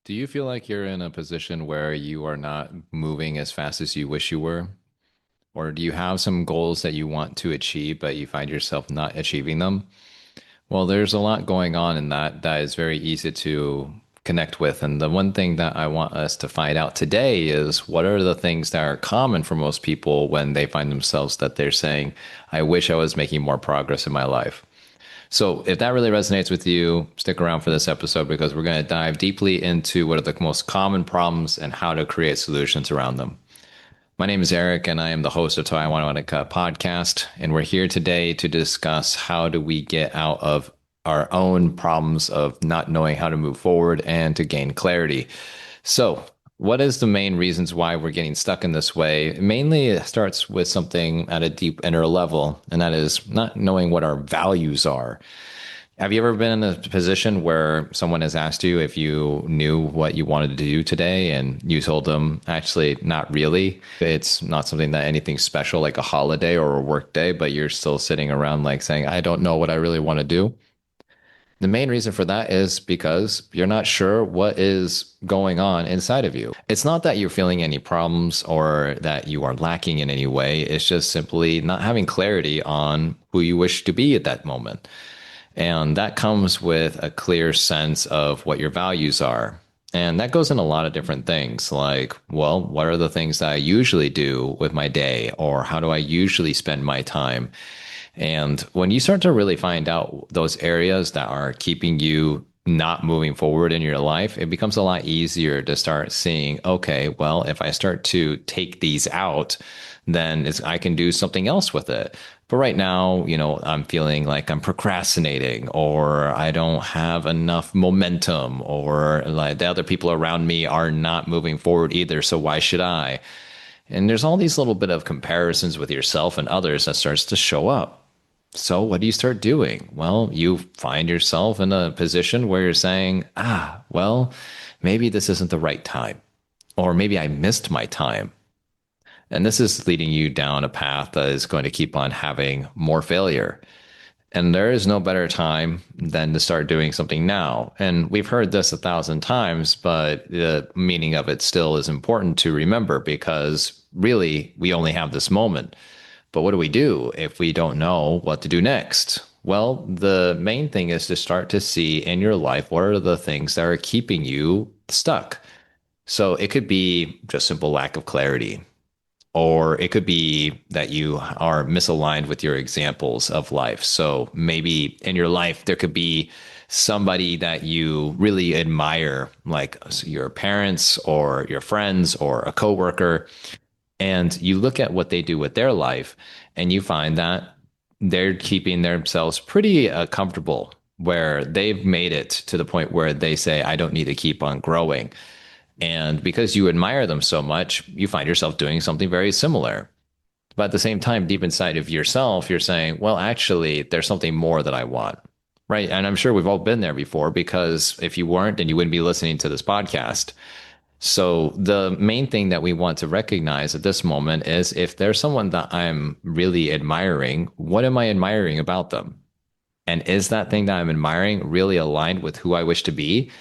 Do you feel like you're in a position where you are not moving as fast as you wish you were? Or do you have some goals that you want to achieve, but you find yourself not achieving them? Well, there's a lot going on in that is very easy to connect with. And the one thing that I want us to find out today is what are the things that are common for most people when they find themselves that they're saying, I wish I was making more progress in my life. So, if that really resonates with you, stick around for this episode because we're going to dive deeply into what are the most common problems and how to create solutions around them. My name is Eric, and I am the host of Taiwanica podcast. And we're here today to discuss how do we get out of our own problems of not knowing how to move forward and to gain clarity. So, what is the main reasons why we're getting stuck in this way? Mainly, it starts with something at a deep inner level, and that is not knowing what our values are. Have you ever been in a position where someone has asked you if you knew what you wanted to do today and you told them, actually, not really? It's not something that anything special like a holiday or a work day, but you're still sitting around like saying, I don't know what I really want to do. The main reason for that is because you're not sure what is going on inside of you. It's not that you're feeling any problems or that you are lacking in any way. It's just simply not having clarity on who you wish to be at that moment. And that comes with a clear sense of what your values are. And that goes in a lot of different things like, well, what are the things that I usually do with my day? Or how do I usually spend my time? And when you start to really find out those areas that are keeping you not moving forward in your life, it becomes a lot easier to start seeing, okay, well, if I start to take these out, then I can do something else with it. But right now, I'm feeling like I'm procrastinating or I don't have enough momentum or like the other people around me are not moving forward either. So why should I? And there's all these little bit of comparisons with yourself and others that starts to show up. So what do you start doing? Well, you find yourself in a position where you're saying, well, maybe this isn't the right time, or maybe I missed my time. And this is leading you down a path that is going to keep on having more failure. And there is no better time than to start doing something now. And we've heard this 1,000 times, but the meaning of it still is important to remember because really we only have this moment. But what do we do if we don't know what to do next? Well, the main thing is to start to see in your life what are the things that are keeping you stuck. So it could be just simple lack of clarity, or it could be that you are misaligned with your examples of life. So maybe in your life, there could be somebody that you really admire, like your parents or your friends or a coworker, and you look at what they do with their life and you find that they're keeping themselves pretty comfortable where they've made it to the point where they say, I don't need to keep on growing. And because you admire them so much, you find yourself doing something very similar. But at the same time, deep inside of yourself, you're saying, well, actually, there's something more that I want. Right. And I'm sure we've all been there before because if you weren't, then you wouldn't be listening to this podcast. So the main thing that we want to recognize at this moment is if there's someone that I'm really admiring, what am I admiring about them? And is that thing that I'm admiring really aligned with who I wish to be?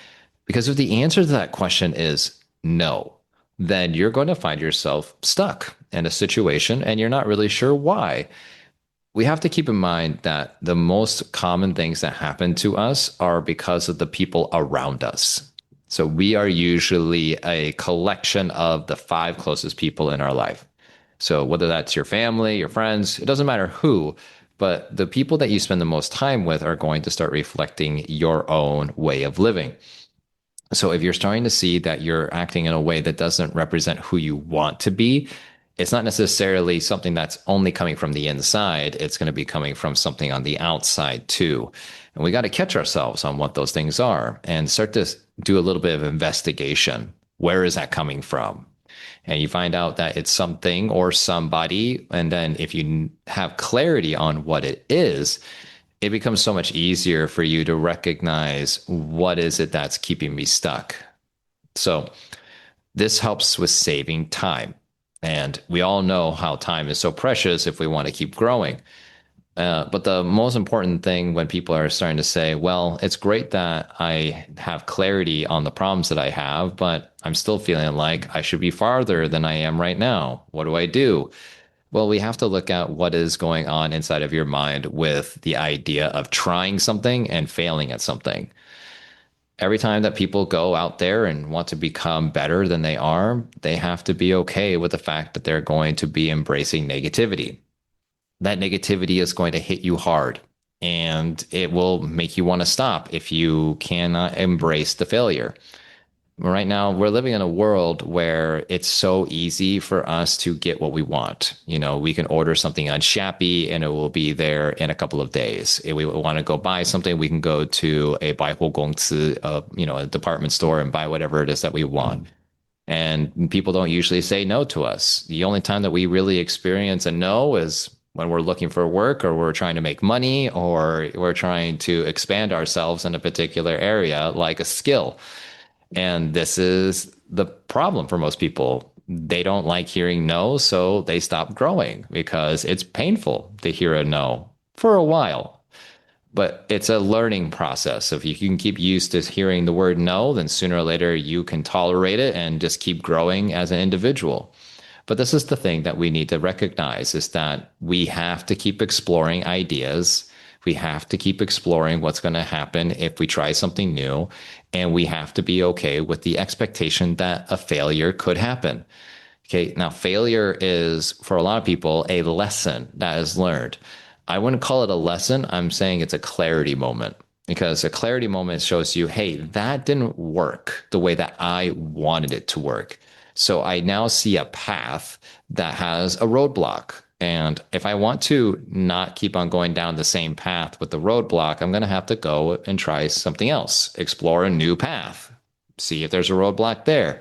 Because if the answer to that question is no, then you're going to find yourself stuck in a situation and you're not really sure why. We have to keep in mind that the most common things that happen to us are because of the people around us. So we are usually a collection of the five closest people in our life. So whether that's your family, your friends, it doesn't matter who, but the people that you spend the most time with are going to start reflecting your own way of living. So if you're starting to see that you're acting in a way that doesn't represent who you want to be, it's not necessarily something that's only coming from the inside. It's going to be coming from something on the outside too. And we got to catch ourselves on what those things are and start to do a little bit of investigation. Where is that coming from? And you find out that it's something or somebody. And then if you have clarity on what it is, it becomes so much easier for you to recognize what is it that's keeping me stuck. So this helps with saving time. And we all know how time is so precious if we want to keep growing. But the most important thing when people are starting to say, well, it's great that I have clarity on the problems that I have, but I'm still feeling like I should be farther than I am right now. What do I do? Well, we have to look at what is going on inside of your mind with the idea of trying something and failing at something. Every time that people go out there and want to become better than they are, they have to be okay with the fact that they're going to be embracing negativity. That negativity is going to hit you hard and it will make you want to stop if you cannot embrace the failure. Right now, we're living in a world where it's so easy for us to get what we want. You know, we can order something on Shopee and it will be there in a couple of days. If we want to go buy something, we can go to a 百货公司, a department store and buy whatever it is that we want. And people don't usually say no to us. The only time that we really experience a no is when we're looking for work or we're trying to make money or we're trying to expand ourselves in a particular area, like a skill. And this is the problem for most people. They don't like hearing no, so they stop growing because it's painful to hear a no for a while. But it's a learning process. If you can keep used to hearing the word no, then sooner or later you can tolerate it and just keep growing as an individual. But this is the thing that we need to recognize is that we have to keep exploring ideas. We have to keep exploring what's going to happen if we try something new. And we have to be okay with the expectation that a failure could happen. Okay. Now, failure is for a lot of people a lesson that is learned. I wouldn't call it a lesson. I'm saying it's a clarity moment because a clarity moment shows you, hey, that didn't work the way that I wanted it to work. So I now see a path that has a roadblock. And if I want to not keep on going down the same path with the roadblock, I'm going to have to go and try something else, explore a new path, see if there's a roadblock there.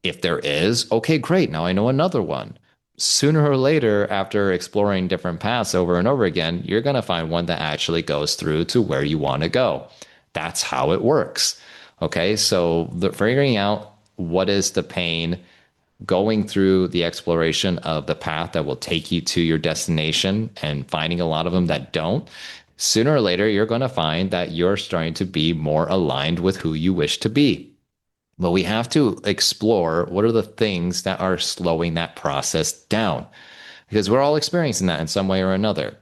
If there is, okay, great. Now I know another one. Sooner or later, after exploring different paths over and over again, you're going to find one that actually goes through to where you want to go. That's how it works. Okay, so figuring out what is the pain, going through the exploration of the path that will take you to your destination and finding a lot of them that don't, sooner or later, you're going to find that you're starting to be more aligned with who you wish to be. But we have to explore what are the things that are slowing that process down because we're all experiencing that in some way or another.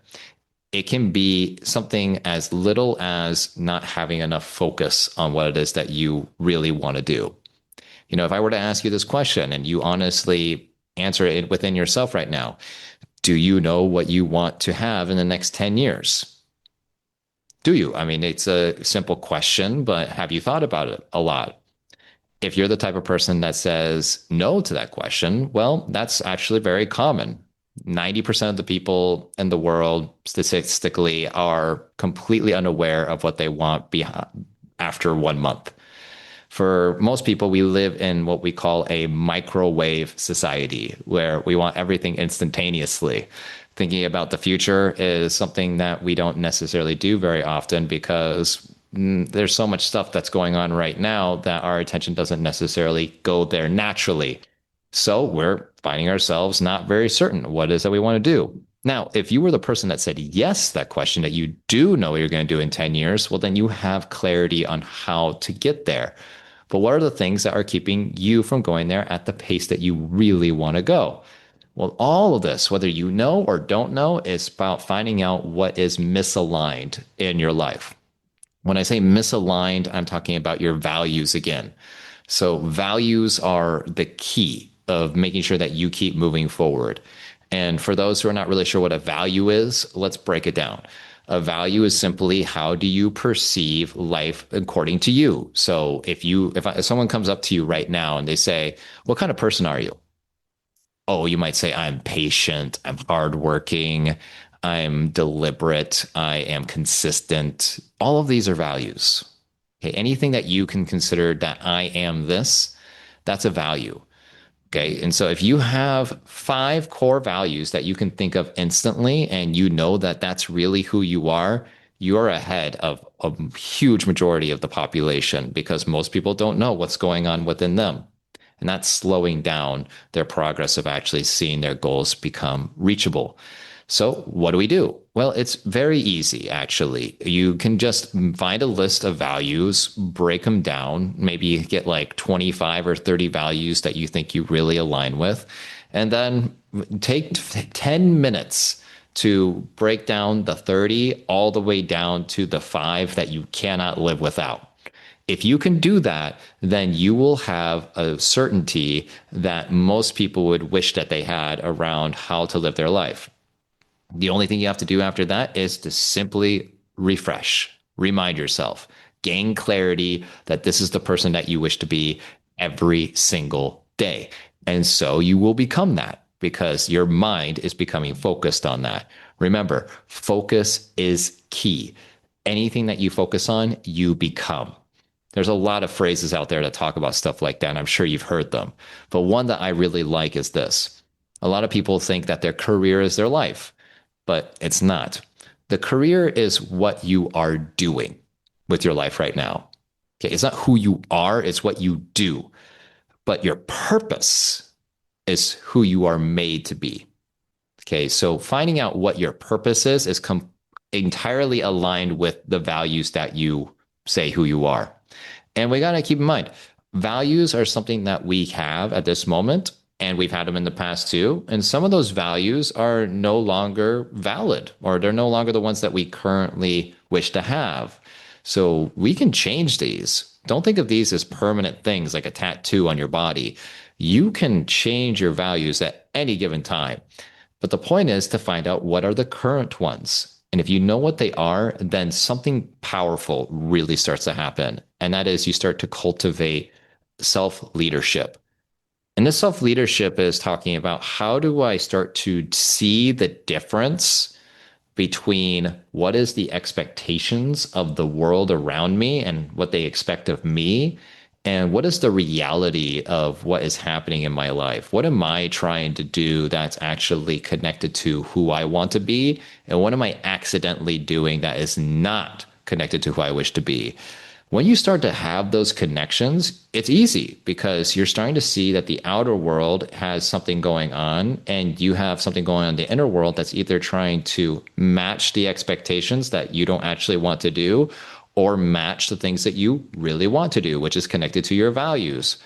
It can be something as little as not having enough focus on what it is that you really want to do. You know, if I were to ask you this question and you honestly answer it within yourself right now, do you know what you want to have in the next 10 years? Do you? I mean, it's a simple question, but have you thought about it a lot? If you're the type of person that says no to that question, well, that's actually very common. 90% of the people in the world statistically are completely unaware of what they want after 1 month. For most people, we live in what we call a microwave society where we want everything instantaneously. Thinking about the future is something that we don't necessarily do very often because there's so much stuff that's going on right now that our attention doesn't necessarily go there naturally. So we're finding ourselves not very certain what it is that we want to do. Now, if you were the person that said yes to that question, that you do know what you're going to do in 10 years, well, then you have clarity on how to get there. But what are the things that are keeping you from going there at the pace that you really want to go? Well, all of this, whether you know or don't know, is about finding out what is misaligned in your life. When I say misaligned, I'm talking about your values again. So values are the key of making sure that you keep moving forward. And for those who are not really sure what a value is, let's break it down. A value is simply how do you perceive life according to you. So if someone comes up to you right now and they say, "What kind of person are you?" Oh, you might say, "I'm patient, I'm hardworking, I'm deliberate, I am consistent." All of these are values. Okay, anything that you can consider that I am this, that's a value. Okay. And so if you have 5 core values that you can think of instantly and you know that that's really who you are ahead of a huge majority of the population because most people don't know what's going on within them. And that's slowing down their progress of actually seeing their goals become reachable. So, what do we do? Well, it's very easy, actually. You can just find a list of values, break them down, maybe get like 25 or 30 values that you think you really align with, and then take 10 minutes to break down the 30 all the way down to the five that you cannot live without. If you can do that, then you will have a certainty that most people would wish that they had around how to live their life. The only thing you have to do after that is to simply refresh, remind yourself, gain clarity that this is the person that you wish to be every single day. And so you will become that because your mind is becoming focused on that. Remember, focus is key. Anything that you focus on, you become. There's a lot of phrases out there that talk about stuff like that, and I'm sure you've heard them. But one that I really like is this. A lot of people think that their career is their life, but it's not. The career is what you are doing with your life right now. Okay, it's not who you are, it's what you do. But your purpose is who you are made to be. Okay, so finding out what your purpose is entirely aligned with the values that you say who you are. And we got to keep in mind, values are something that we have at this moment, and we've had them in the past too. And some of those values are no longer valid, or they're no longer the ones that we currently wish to have. So we can change these. Don't think of these as permanent things like a tattoo on your body. You can change your values at any given time. But the point is to find out what are the current ones. And if you know what they are, then something powerful really starts to happen. And that is you start to cultivate self leadership. And this self leadership is talking about how do I start to see the difference between what is the expectations of the world around me and what they expect of me, and what is the reality of what is happening in my life? What am I trying to do that's actually connected to who I want to be? And what am I accidentally doing that is not connected to who I wish to be? When you start to have those connections, it's easy because you're starting to see that the outer world has something going on, and you have something going on in the inner world that's either trying to match the expectations that you don't actually want to do, or match the things that you really want to do, which is connected to your values.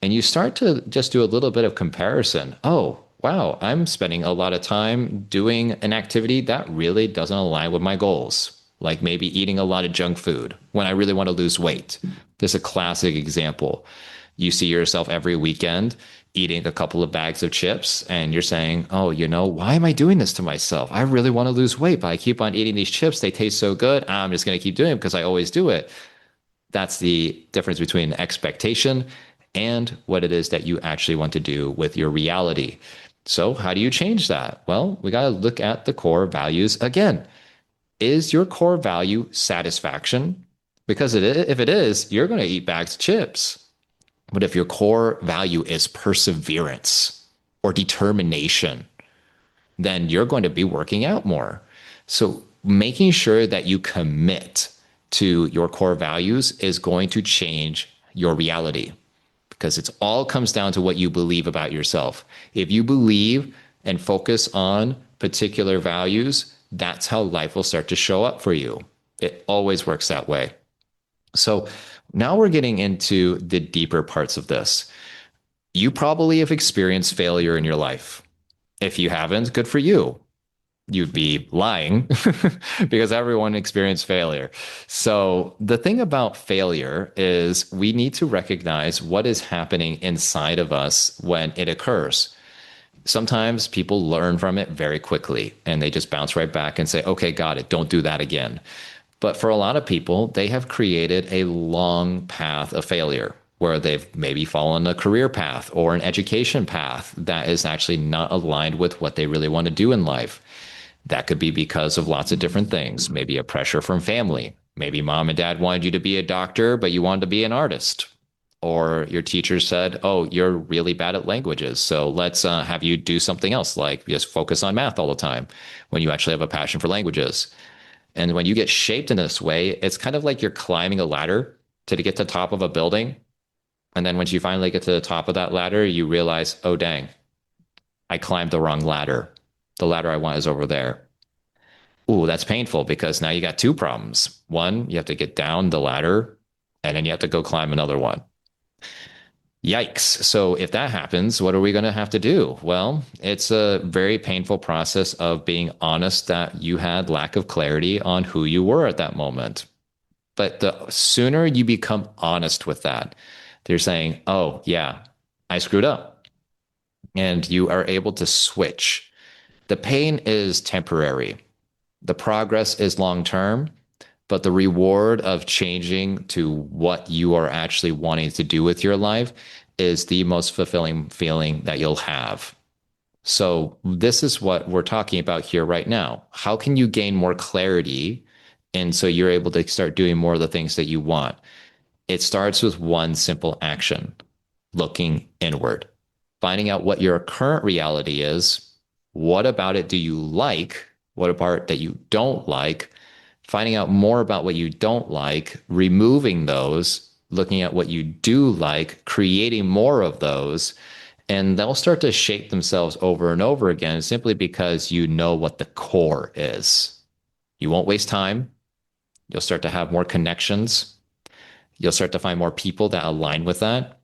And you start to just do a little bit of comparison. Oh, wow, I'm spending a lot of time doing an activity that really doesn't align with my goals, like maybe eating a lot of junk food when I really want to lose weight. This is a classic example. You see yourself every weekend eating a couple of bags of chips, and you're saying, oh, why am I doing this to myself? I really want to lose weight, but I keep on eating these chips. They taste so good. I'm just going to keep doing it because I always do it. That's the difference between expectation and what it is that you actually want to do with your reality. So how do you change that? Well, we got to look at the core values again. Is your core value satisfaction? Because if it is, you're going to eat bags of chips. But if your core value is perseverance or determination, then you're going to be working out more. So making sure that you commit to your core values is going to change your reality, because it all comes down to what you believe about yourself. If you believe and focus on particular values, that's how life will start to show up for you. It always works that way. So now we're getting into the deeper parts of this. You probably have experienced failure in your life. If you haven't, good for you. You'd be lying because everyone experienced failure. So the thing about failure is we need to recognize what is happening inside of us when it occurs. Sometimes people learn from it very quickly and they just bounce right back and say, okay, got it. Don't do that again. But for a lot of people, they have created a long path of failure where they've maybe fallen a career path or an education path that is actually not aligned with what they really want to do in life. That could be because of lots of different things, maybe a pressure from family. Maybe mom and dad wanted you to be a doctor, but you wanted to be an artist. Or your teacher said, oh, you're really bad at languages, so let's have you do something else, like just focus on math all the time when you actually have a passion for languages. And when you get shaped in this way, it's kind of like you're climbing a ladder to get to the top of a building. And then once you finally get to the top of that ladder, you realize, oh, dang, I climbed the wrong ladder. The ladder I want is over there. Ooh, that's painful because now you got two problems. One, you have to get down the ladder and then you have to go climb another one. Yikes. So if that happens, what are we going to have to do? Well, it's a very painful process of being honest that you had lack of clarity on who you were at that moment. But the sooner you become honest with that, they're saying, oh, yeah, I screwed up. And you are able to switch. The pain is temporary, the progress is long term, but the reward of changing to what you are actually wanting to do with your life is the most fulfilling feeling that you'll have. So, this is what we're talking about here right now. How can you gain more clarity? And so you're able to start doing more of the things that you want. It starts with one simple action: looking inward, finding out what your current reality is. What about it do you like? What part that you don't like? Finding out more about what you don't like, removing those, looking at what you do like, creating more of those, and they'll start to shape themselves over and over again simply because you know what the core is. You won't waste time. You'll start to have more connections. You'll start to find more people that align with that.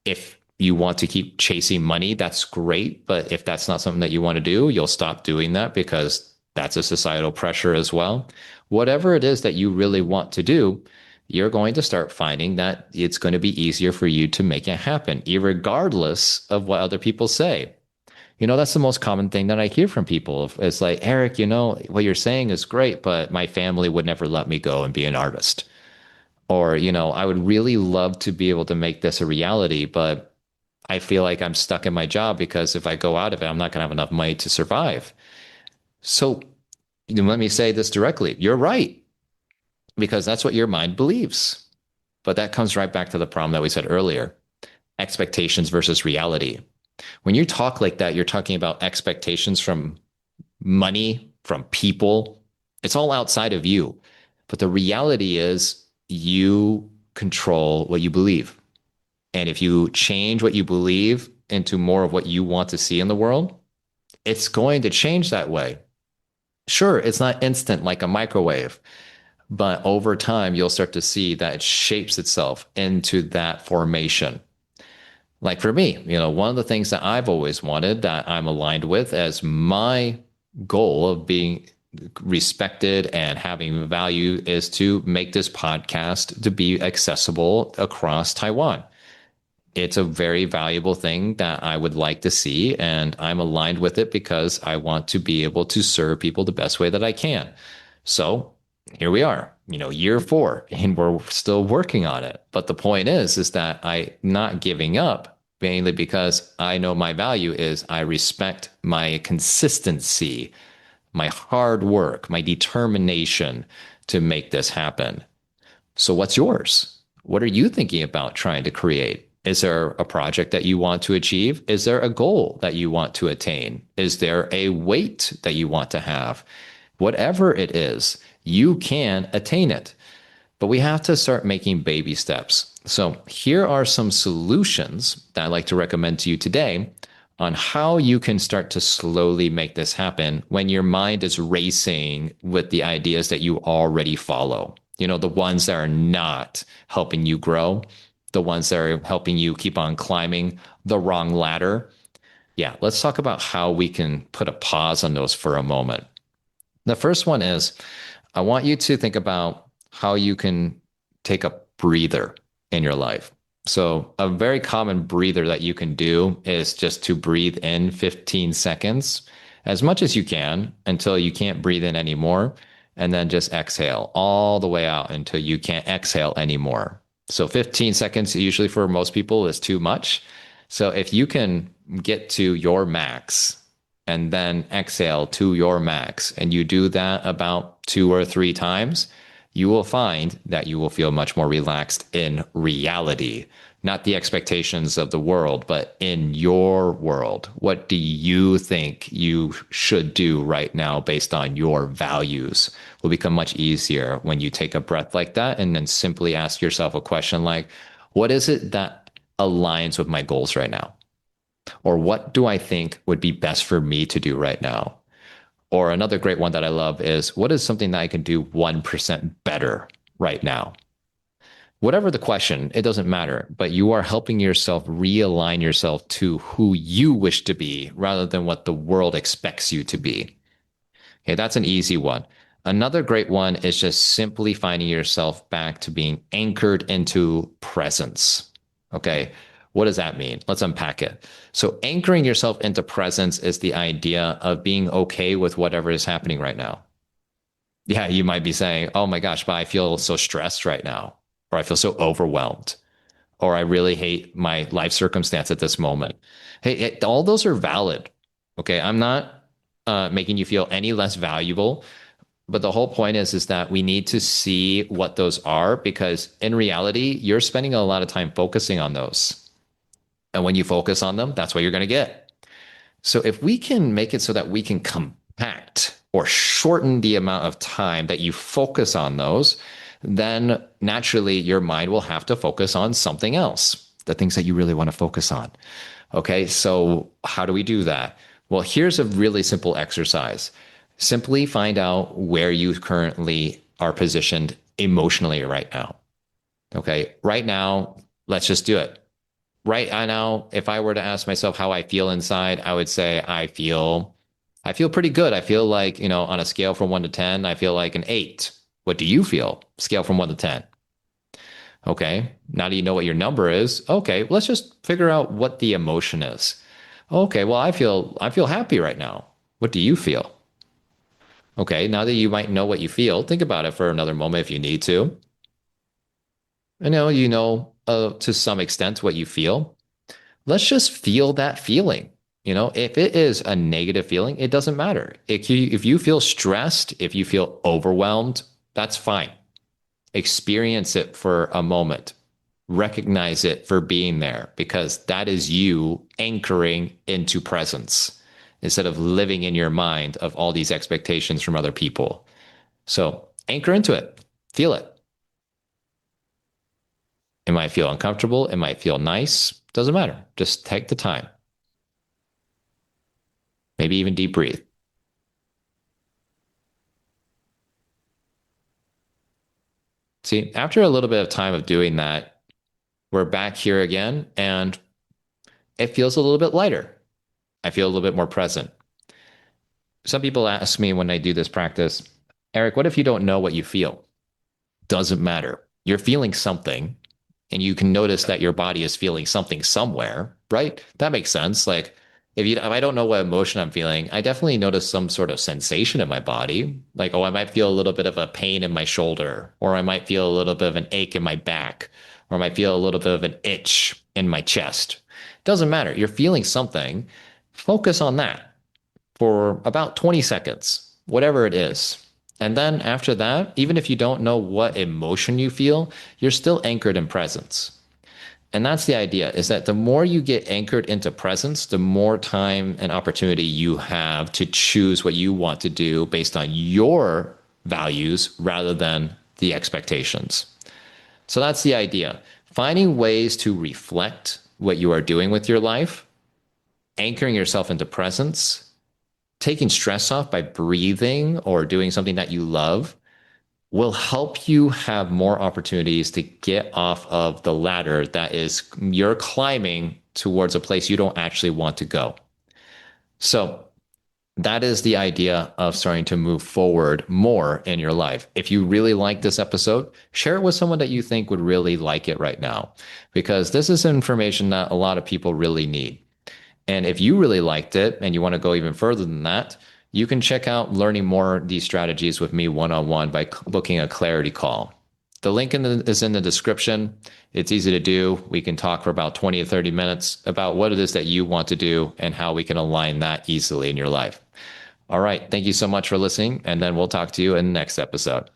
If you want to keep chasing money, that's great. But if that's not something that you want to do, you'll stop doing that because that's a societal pressure as well. Whatever it is that you really want to do, you're going to start finding that it's going to be easier for you to make it happen, regardless of what other people say. That's the most common thing that I hear from people. It's like, Eric, what you're saying is great, but my family would never let me go and be an artist. Or, I would really love to be able to make this a reality, but I feel like I'm stuck in my job because if I go out of it, I'm not going to have enough money to survive. So let me say this directly. You're right, because that's what your mind believes. But that comes right back to the problem that we said earlier: expectations versus reality. When you talk like that, you're talking about expectations from money, from people. It's all outside of you. But the reality is you control what you believe. And if you change what you believe into more of what you want to see in the world, it's going to change that way. Sure, it's not instant like a microwave, but over time, you'll start to see that it shapes itself into that formation. Like for me, one of the things that I've always wanted that I'm aligned with as my goal of being respected and having value is to make this podcast to be accessible across Taiwan. It's a very valuable thing that I would like to see, and I'm aligned with it because I want to be able to serve people the best way that I can. So here we are, year 4, and we're still working on it. But the point is that I'm not giving up, mainly because I know my value is I respect my consistency, my hard work, my determination to make this happen. So what's yours? What are you thinking about trying to create? Is there a project that you want to achieve? Is there a goal that you want to attain? Is there a weight that you want to have? Whatever it is, you can attain it. But we have to start making baby steps. So here are some solutions that I'd like to recommend to you today on how you can start to slowly make this happen when your mind is racing with the ideas that you already follow. The ones that are not helping you grow, the ones that are helping you keep on climbing the wrong ladder. Yeah, let's talk about how we can put a pause on those for a moment. The first one is I want you to think about how you can take a breather in your life. So, a very common breather that you can do is just to breathe in 15 seconds, as much as you can until you can't breathe in anymore, and then just exhale all the way out until you can't exhale anymore. So, 15 seconds usually for most people is too much. So, if you can get to your max and then exhale to your max, and you do that about 2 or 3 times, you will find that you will feel much more relaxed in reality, not the expectations of the world, but in your world. What do you think you should do right now based on your values? Will become much easier when you take a breath like that and then simply ask yourself a question like, what is it that aligns with my goals right now? Or what do I think would be best for me to do right now? Or another great one that I love is what is something that I can do 1% better right now? Whatever the question, it doesn't matter, but you are helping yourself realign yourself to who you wish to be rather than what the world expects you to be. Okay, that's an easy one. Another great one is just simply finding yourself back to being anchored into presence. Okay, what does that mean? Let's unpack it. So, anchoring yourself into presence is the idea of being okay with whatever is happening right now. Yeah, you might be saying, oh my gosh, but I feel so stressed right now, or I feel so overwhelmed, or I really hate my life circumstance at this moment. Hey, all those are valid. Okay, I'm not making you feel any less valuable. But the whole point is that we need to see what those are because in reality, you're spending a lot of time focusing on those. And when you focus on them, that's what you're going to get. So if we can make it so that we can compact or shorten the amount of time that you focus on those, then naturally your mind will have to focus on something else, the things that you really want to focus on. Okay, so how do we do that? Well, here's a really simple exercise. Simply find out where you currently are positioned emotionally right now. Okay, right now, let's just do it. Right now, if I were to ask myself how I feel inside, I would say I feel pretty good. I feel like, on a scale from 1 to 10, I feel like an 8. What do you feel? Scale from 1 to 10. Okay, now that you know what your number is, okay, let's just figure out what the emotion is. Okay, well, I feel happy right now. What do you feel? Okay, now that you might know what you feel, think about it for another moment if you need to. To some extent what you feel. Let's just feel that feeling. If it is a negative feeling, it doesn't matter. If you feel stressed, if you feel overwhelmed, that's fine. Experience it for a moment. Recognize it for being there because that is you anchoring into presence instead of living in your mind of all these expectations from other people. So anchor into it, feel it. It might feel uncomfortable. It might feel nice. Doesn't matter. Just take the time. Maybe even deep breathe. See, after a little bit of time of doing that, we're back here again and it feels a little bit lighter. I feel a little bit more present. Some people ask me when I do this practice, Eric, what if you don't know what you feel? Doesn't matter. You're feeling something and you can notice that your body is feeling something somewhere, right? That makes sense. Like if I don't know what emotion I'm feeling, I definitely notice some sort of sensation in my body. Like, oh, I might feel a little bit of a pain in my shoulder, or I might feel a little bit of an ache in my back, or I might feel a little bit of an itch in my chest. Doesn't matter. You're feeling something. Focus on that for about 20 seconds, whatever it is. And then after that, even if you don't know what emotion you feel, you're still anchored in presence. And that's the idea is that the more you get anchored into presence, the more time and opportunity you have to choose what you want to do based on your values rather than the expectations. So that's the idea. Finding ways to reflect what you are doing with your life, anchoring yourself into presence, taking stress off by breathing or doing something that you love will help you have more opportunities to get off of the ladder that is you're climbing towards a place you don't actually want to go. So that is the idea of starting to move forward more in your life. If you really like this episode, share it with someone that you think would really like it right now, because this is information that a lot of people really need. And if you really liked it and you want to go even further than that, you can check out learning more of these strategies with me one-on-one by booking a clarity call. The link is in the description. It's easy to do. We can talk for about 20 to 30 minutes about what it is that you want to do and how we can align that easily in your life. All right. Thank you so much for listening. And then we'll talk to you in the next episode.